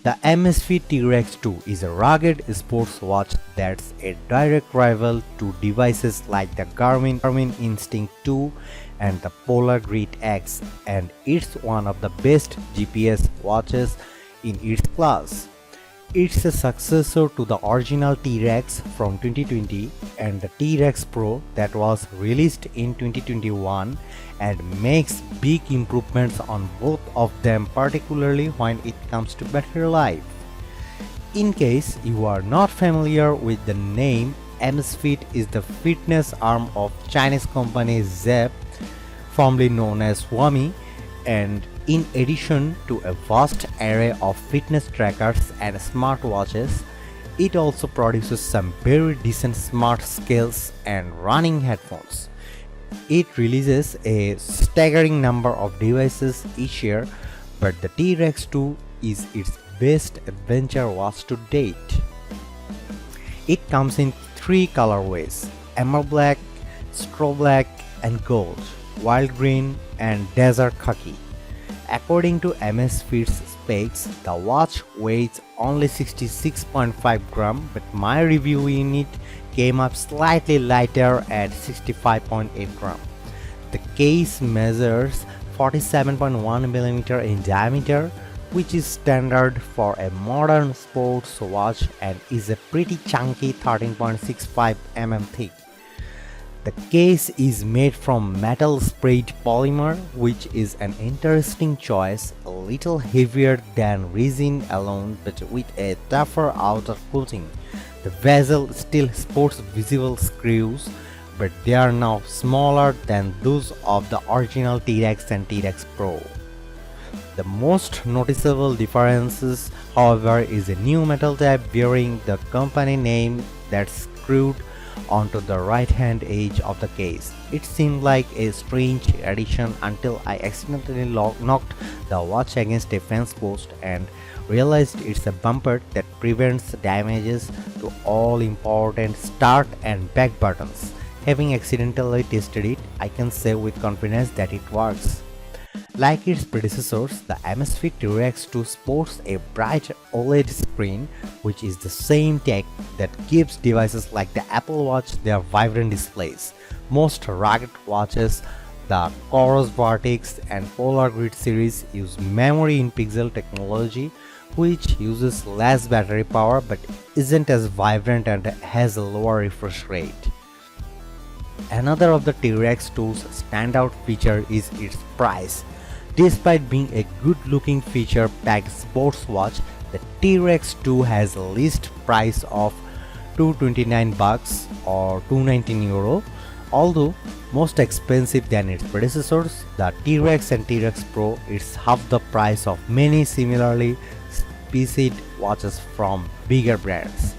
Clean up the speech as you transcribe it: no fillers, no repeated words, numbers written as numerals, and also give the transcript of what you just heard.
The Amazfit T-Rex 2 is a rugged sports watch that's a direct rival to devices like the Garmin Instinct 2 and the Polar Grid X, and it's one of the best GPS watches in its class. It's a successor to the original T-Rex from 2020 and the T-Rex Pro that was released in 2021, and makes big improvements on both of them, particularly when it comes to battery life. In case you are not familiar with the name, Amazfit is the fitness arm of Chinese company Zepp, formerly known as Huami, and in addition to a vast array of fitness trackers and smartwatches, it also produces some very decent smart scales and running headphones. It releases a staggering number of devices each year, but the T-Rex 2 is its best adventure watch to date. It comes in three colorways: emerald black, straw black, and gold, wild green, and desert khaki. According to Amazfit's specs, the watch weighs only 66.5 grams, but my review in it came up slightly lighter at 65.8 grams. The case measures 47.1mm in diameter, which is standard for a modern sports watch, and is a pretty chunky 13.65 mm thick. The case is made from metal sprayed polymer, which is an interesting choice, a little heavier than resin alone but with a tougher outer coating. The bezel still sports visible screws, but they are now smaller than those of the original T-Rex and T-Rex Pro. The most noticeable differences, however, is a new metal tab bearing the company name that's screwed onto the right hand edge of the case. It seemed like a strange addition until I accidentally knocked the watch against a fence post and realized it's a bumper that prevents damages to all important start and back buttons. Having accidentally tested it, I can say with confidence that it works. Like its predecessors, the Amazfit T-Rex 2 sports a bright OLED screen, which is the same tech that gives devices like the Apple Watch their vibrant displays. Most rugged watches, the Coros Vertex and Polar Grid series, use memory in pixel technology, which uses less battery power but isn't as vibrant and has a lower refresh rate. Another of the T-Rex 2's standout feature is its price. Despite being a good-looking feature-packed sports watch, the T-Rex 2 has a list price of $229 or €219. Although most expensive than its predecessors, the T-Rex and T-Rex Pro is half the price of many similarly spec'd watches from bigger brands.